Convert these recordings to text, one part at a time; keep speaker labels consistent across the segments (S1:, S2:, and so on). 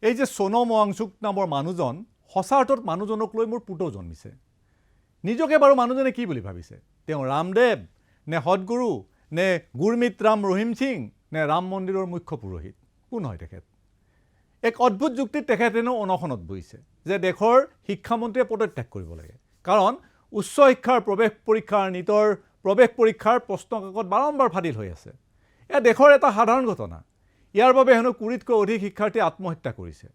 S1: এই যে সোনম ৱাংচুক নামৰ মানুহজন সঁচা অৰ্থত মানুহজনক লৈ মোৰ পুতৌ জন্মিছে। নিজকে বাৰু মানুহজনে কি বুলি ভাবিছে? তেওঁ ৰামদেৱ নে সদগুৰু নে গুৰমিত ৰাম ৰহিম সিং নে ৰাম মন্দিৰৰ মুখ্য পুৰোহিত? কোন হয় তেখেত? এক অদ্ভুত যুক্তিত তেখেতেনো অনশনত বহিছে যে দেশৰ শিক্ষামন্ত্ৰীয়ে পদত্যাগ কৰিব লাগে, কাৰণ উচ্চ শিক্ষাৰ প্ৰৱেশ পৰীক্ষাৰ নীটৰ প্ৰৱেশ পৰীক্ষাৰ প্ৰশ্নকাকত বাৰম্বাৰ ফাদিল হৈ আছে। এয়া দেশৰ এটা সাধাৰণ ঘটনা। ইয়াৰ বাবে হেনো ২০তকৈ অধিক শিক্ষাৰ্থী আত্মহত্যা কৰিছে।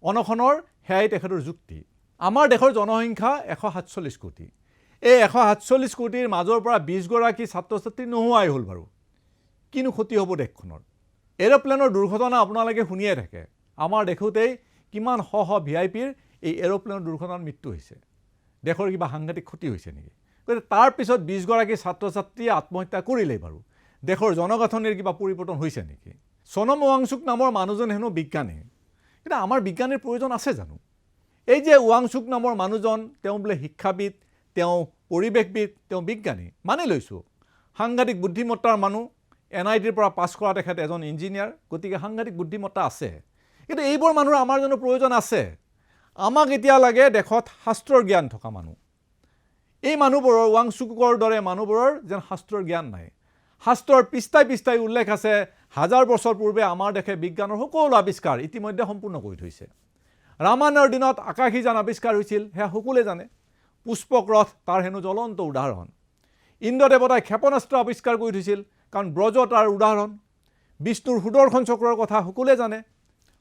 S1: অনশনৰ সেয়াই তেখেতৰ যুক্তি। আমাৰ দেশৰ জনসংখ্যা ১৪৭ কোটি। এই ১৪৭ কোটিৰ মাজৰ পৰা ২০ গৰাকী ছাত্ৰ ছাত্ৰী নোহোৱাই হ'ল বাৰু। কিনো ক্ষতি হ'ব দেশখনৰ? এৰোপ্লেনৰ দুৰ্ঘটনা আপোনালোকে শুনিয়ে থাকে। আমাৰ দেশতেই কিমান শ শ VIPৰ এই এৰোপ্লেনৰ দুৰ্ঘটনাত মৃত্যু হৈছে। দেশৰ কিবা সাংঘাতিক ক্ষতি হৈছে নেকি? গতিকে তাৰপিছত ২০ গৰাকী ছাত্ৰ ছাত্ৰীয়ে আত্মহত্যা কৰিলেই বাৰু দেশৰ জনগাঁথনিৰ কিবা পৰিৱৰ্তন হৈছে নেকি? সোনম ৱাংচুক নামৰ মানুহজন হেনো বিজ্ঞানী, কিন্তু আমাৰ বিজ্ঞানীৰ প্ৰয়োজন আছে জানো? এই যে ৱাংচুক নামৰ মানুহজন, তেওঁ বোলে শিক্ষাবিদ, তেওঁ পৰিৱেশবিদ, তেওঁ বিজ্ঞানী, মানি লৈছোঁ। সাংঘাতিক বুদ্ধিমত্তাৰ মানুহ, NITৰ পৰা পাছ কৰা তেখেত এজন ইঞ্জিনিয়াৰ, গতিকে সাংঘাতিক বুদ্ধিমত্তা আছে। কিন্তু এইবোৰ মানুহৰ আমাৰ জানো প্ৰয়োজন আছে? আমাক এতিয়া লাগে দেশত শাস্ত্ৰৰ জ্ঞান থকা মানুহ। এই মানুহবোৰৰ, ৱাংচুকৰ দৰে মানুহবোৰৰ যেন শাস্ত্ৰৰ জ্ঞান নাই। শাস্ত্ৰৰ পৃষ্ঠাই পৃষ্ঠাই উল্লেখ আছে, হাজাৰ বছৰ পূৰ্বে আমাৰ দেশে বিজ্ঞানৰ সকলো আৱিষ্কাৰ ইতিমধ্যে সম্পূৰ্ণ কৰি থৈছে। ৰামায়ণৰ দিনত আকাশীযান আৱিষ্কাৰ হৈছিল, সেয়া সকলোৱে জানে। পুষ্পক ৰথ তাৰ হেনো জ্বলন্ত উদাহৰণ। ইন্দ্ৰদেৱতাই ক্ষেপণাস্ত্ৰ আৱিষ্কাৰ কৰি থৈছিল, কাৰণ ব্ৰজ তাৰ উদাহৰণ। বিষ্ণুৰ সুদৰ্শন চক্ৰৰ কথা সকলোৱে জানে।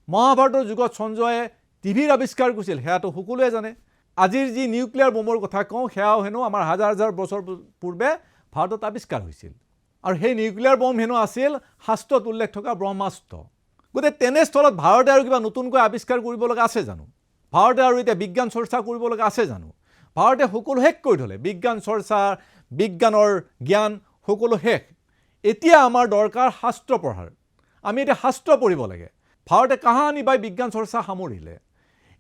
S1: মহাভাৰতৰ যুগত সঞ্জয়ে টিভিৰ আৱিষ্কাৰ কৰিছিল, সেয়াটো সকলোৱে জানে। আজিৰ যি নিউক্লিয়াৰ বোমৰ কথা কওঁ, সেয়াও হেনো আমাৰ হাজাৰ হাজাৰ বছৰ পূৰ্বে ভাৰতত আৱিষ্কাৰ হৈছিল। আৰু সেই নিউক্লিয়াৰ বম হেনো আছিল শাস্ত্ৰত উল্লেখ থকা ব্ৰহ্মাস্ত্ৰ। গতিকে তেনেস্থলত ভাৰতে আৰু কিবা নতুনকৈ আৱিষ্কাৰ কৰিব লগা আছে জানো? ভাৰতে আৰু এতিয়া বিজ্ঞান চৰ্চা কৰিব লগা আছে জানো? ভাৰতে সকলো শেষ কৰি থ'লে, বিজ্ঞান চৰ্চা, বিজ্ঞানৰ জ্ঞান সকলো শেষ। এতিয়া আমাৰ দৰকাৰ শাস্ত্ৰ পঢ়াৰ। আমি এতিয়া শাস্ত্ৰ পঢ়িব লাগে। ভাৰতে কাহানি বাই বিজ্ঞান চৰ্চা সামৰিলে।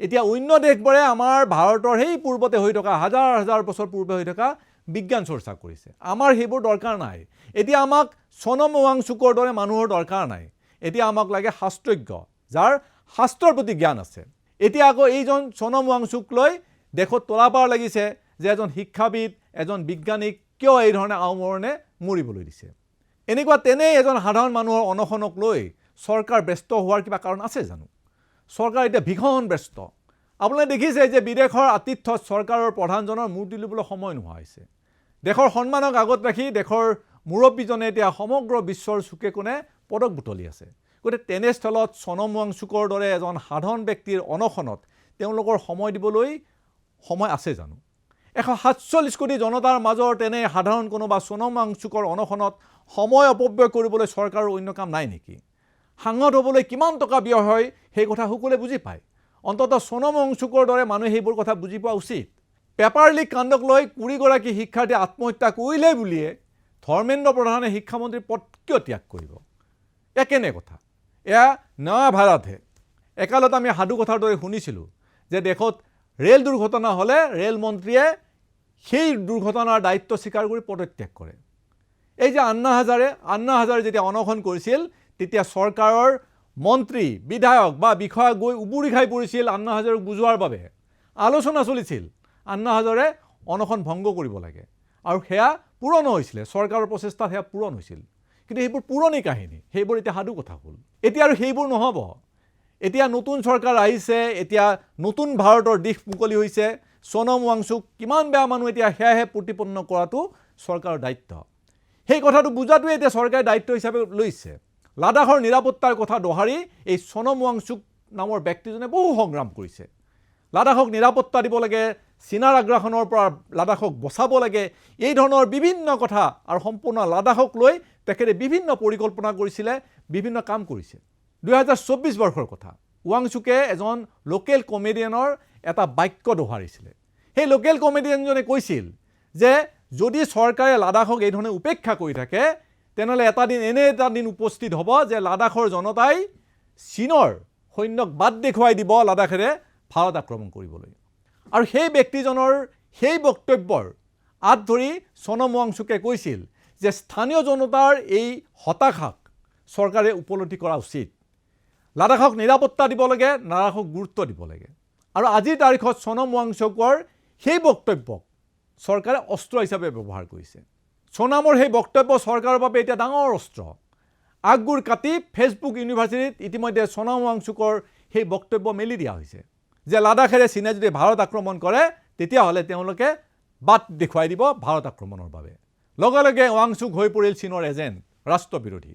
S1: এতিয়া অন্য দেশবোৰে আমাৰ ভাৰতৰ সেই পূৰ্বতে হৈ থকা হাজাৰ হাজাৰ বছৰ পূৰ্বে হৈ থকা বিজ্ঞান চৰ্চা কৰিছে। আমাৰ সেইবোৰ দৰকাৰ নাই। এতিয়া আমাক সোনম ৱাংচুকৰ দৰে মানুহৰ দৰকাৰ নাই। এতিয়া আমাক লাগে শাস্ত্ৰজ্ঞ, যাৰ শাস্ত্ৰৰ প্ৰতি জ্ঞান আছে। এতিয়া আকৌ এইজন সোনম ৱাংচুক লৈ দেশত তোলাপাৰ লাগিছে যে এজন শিক্ষাবিদ, এজন বিজ্ঞানীক কিয় এই ধৰণে আওমৰণে মৰিবলৈ দিছে। এনেকুৱা তেনেই এজন সাধাৰণ মানুহৰ অনশনক লৈ চৰকাৰ ব্যস্ত হোৱাৰ কিবা কাৰণ আছে জানো? চৰকাৰ এতিয়া ভীষণ ব্যস্ত। আপোনালোকে দেখিছে যে বিদেশৰ আতিথ্যত চৰকাৰৰ প্ৰধানজনৰ মূৰ্তি ল'বলৈ সময় নোহোৱা হৈছে। দেশৰ সন্মানক আগত ৰাখি দেশৰ মুৰব্বীজনে এতিয়া সমগ্ৰ বিশ্বৰ চুকে কোণে পদক বুটলি আছে। গতিকে তেনেস্থলত সোনম ৱাংচুকৰ দৰে এজন সাধাৰণ ব্যক্তিৰ অনশনত তেওঁলোকৰ সময় দিবলৈ সময় আছে জানো? ১৪৭ কোটি জনতাৰ মাজৰ তেনে সাধাৰণ কোনোবা সোনম ৱাংচুকৰ অনশনত সময় অপব্যয় কৰিবলৈ চৰকাৰৰ অন্য কাম নাই নেকি? সাংসদ হ'বলৈ কিমান টকা ব্যয় হয় সেই কথা সকলোৱে বুজি পায়। অন্ততঃ সোনম ৱাংচুকৰ দৰে মানুহে সেইবোৰ কথা বুজি পোৱা উচিত। পেপাৰ লিক কাণ্ডক লৈ ২০ গৰাকী শিক্ষাৰ্থী আত্মহত্যা কৰিলে বুলিয়ে ধৰ্মেন্দ্ৰ প্ৰধানে শিক্ষামন্ত্ৰীৰ পদ কিয় ত্যাগ কৰিব? এয়া কেনে কথা? এয়া নয়া ভাৰতহে। একালত আমি সাধু কথাৰ দৰে শুনিছিলোঁ যে দেশত ৰেল দুৰ্ঘটনা হ'লে ৰেল মন্ত্ৰীয়ে সেই দুৰ্ঘটনাৰ দায়িত্ব স্বীকাৰ কৰি পদত্যাগ কৰে। এই যে আন্না হাজাৰে যেতিয়া অনশন কৰিছিল, তেতিয়া চৰকাৰৰ মন্ত্ৰী, বিধায়ক বা বিষয়া গৈ উবুৰি খাই পৰিছিল আন্না হাজাৰেক বুজোৱাৰ বাবে। আলোচনা চলিছিল আন্না হাজাৰে অনশন ভংগ কৰিব লাগে, আৰু সেয়া পূৰণ হৈছিলে। চৰকাৰৰ প্ৰচেষ্টাত সেয়া পূৰণ হৈছিল। কিন্তু সেইবোৰ পুৰণি কাহিনী, সেইবোৰ এতিয়া সাধু কথা হ'ল। এতিয়া আৰু সেইবোৰ নহ'ব। এতিয়া নতুন চৰকাৰ আহিছে, এতিয়া নতুন ভাৰতৰ দিশ মুকলি হৈছে। সোনম ৱাংচুক কিমান বেয়া মানুহ এতিয়া সেয়াহে প্ৰতিপন্ন কৰাটো চৰকাৰৰ দায়িত্ব। সেই কথাটো বুজাটোৱে এতিয়া চৰকাৰে দায়িত্ব হিচাপে লৈছে। লাডাখৰ নিৰাপত্তাৰ কথা দোহাৰি এই সোনম ৱাংচুক নামৰ ব্যক্তিজনে বহু সংগ্ৰাম কৰিছে। লাডাখক নিৰাপত্তা দিব লাগে, চীনাৰ আগ্ৰাসনৰ পৰা লাডাখক বচাব লাগে, এই ধৰণৰ বিভিন্ন কথা, আৰু সম্পূৰ্ণ লাডাখক লৈ তেখেতে বিভিন্ন পৰিকল্পনা কৰিছিলে, বিভিন্ন কাম কৰিছে। ২০২৪ বৰ্ষৰ কথা, ৱাংচুকে এজন লোকেল কমেডিয়ানৰ এটা বাক্য দোহাৰিছিলে। সেই লোকেল কমেডিয়ানজনে কৈছিল যে যদি চৰকাৰে লাডাখক এই ধৰণে উপেক্ষা কৰি থাকে, তেনেহ'লে এনে এটা দিন উপস্থিত হ'ব যে লাডাখৰ জনতাই চীনৰ সৈন্যক বাট দেখুৱাই দিব লাডাখেৰে ভাৰত আক্ৰমণ কৰিবলৈ। আৰু সেই ব্যক্তিজনৰ সেই বক্তব্যৰ আঁত ধৰি সোনম ৱাংচুকে কৈছিল যে স্থানীয় জনতাৰ এই হতাশাক চৰকাৰে উপলব্ধি কৰা উচিত। লাডাখক নিৰাপত্তা দিব লাগে, লাডাখক গুৰুত্ব দিব লাগে। আৰু আজিৰ তাৰিখত সোনম ৱাংচুকৰ সেই বক্তব্যক চৰকাৰে অস্ত্ৰ হিচাপে ব্যৱহাৰ কৰিছে। সোনমৰ সেই বক্তব্য চৰকাৰৰ বাবে এতিয়া ডাঙৰ অস্ত্ৰ। আগবোৰ কাটি ফেচবুক ইউনিভাৰ্চিটিত ইতিমধ্যে সোনম ৱাংচুকৰ সেই বক্তব্য মেলি দিয়া হৈছে যে লাডাখেৰে চীনে যদি ভাৰত আক্ৰমণ কৰে তেতিয়াহ'লে তেওঁলোকে বাট দেখুৱাই দিব ভাৰত আক্ৰমণৰ বাবে। লগে লগে ৱাংচুক হৈ পৰিল চীনৰ এজেণ্ট, ৰাষ্ট্ৰবিৰোধী।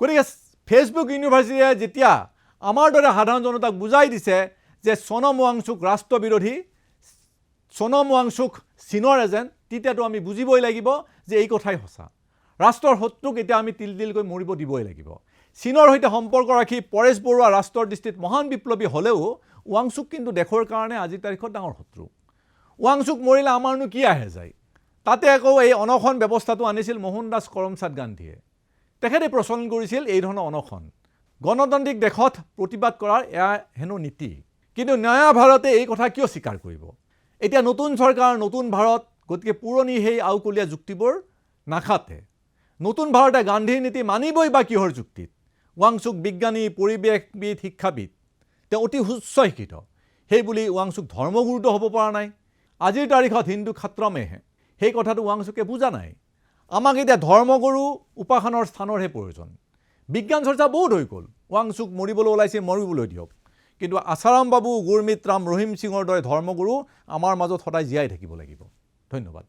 S1: গতিকে ফেচবুক ইউনিভাৰ্চিটিয়ে যেতিয়া আমাৰ দৰে সাধাৰণ জনতাক বুজাই দিছে যে সোনম ৱাংচুক ৰাষ্ট্ৰবিৰোধী, সোনম ৱাংচুক চীনৰ এজেণ্ট, তেতিয়াতো আমি বুজিবই লাগিব যে এই কথাই সঁচা। ৰাষ্ট্ৰৰ শত্ৰুক এতিয়া আমি তিল তিলকৈ মৰিব দিবই লাগিব। চীনৰ সৈতে সম্পৰ্ক ৰাখি পৰেশ বৰুৱা ৰাষ্ট্ৰৰ দৃষ্টিত মহান বিপ্লৱী হ'লেও ৱাংচুক কিন্তু দেশৰ কাৰণে আজিৰ তাৰিখত ডাঙৰ শত্ৰু। ৱাংচুক মৰিলে আমাৰনো কি আহে যায়? তাতে আকৌ এই অনশন ব্যৱস্থাটো আনিছিল মোহনদাস কৰমচাঁদ গান্ধীয়ে। তেখেতে প্ৰচলন কৰিছিল এই ধৰণৰ অনশন। গণতান্ত্ৰিক দেশত প্ৰতিবাদ কৰাৰ এয়া হেনো নীতি। কিন্তু নয়া ভাৰতে এই কথা কিয় স্বীকাৰ কৰিব? এতিয়া নতুন চৰকাৰ, নতুন ভাৰত, গতিকে পুৰণি সেই আওকলীয়া যুক্তিবোৰ নাখাতে। নতুন ভাৰতে গান্ধীৰ নীতি মানিবই বা কিহৰ যুক্তিত? ৱাংচুক বিজ্ঞানী, পৰিৱেশবিদ, শিক্ষাবিদ, তেওঁ অতি উচ্চ শিক্ষিত। সেই বুলি ৱাংচুক ধৰ্মগুৰুতো হ'ব পৰা নাই। আজিৰ তাৰিখত হিন্দু খাত্ৰমেহে সেই কথাটো ৱাংচুকে বুজা নাই। আমাক এতিয়া ধৰ্মগুৰু উপাসনাৰ স্থানৰহে প্ৰয়োজন। বিজ্ঞান চৰ্চা বহুত হৈ গ'ল। ৱাংচুক মৰিবলৈ ওলাইছে, মৰিবলৈ দিয়ক। কিন্তু আচাৰাম বাবু, গুৰমিত ৰাম, ৰহিম সিঙৰ দৰে ধৰ্মগুৰু আমাৰ মাজত সদায় জীয়াই থাকিব লাগিব। ধন্যবাদ।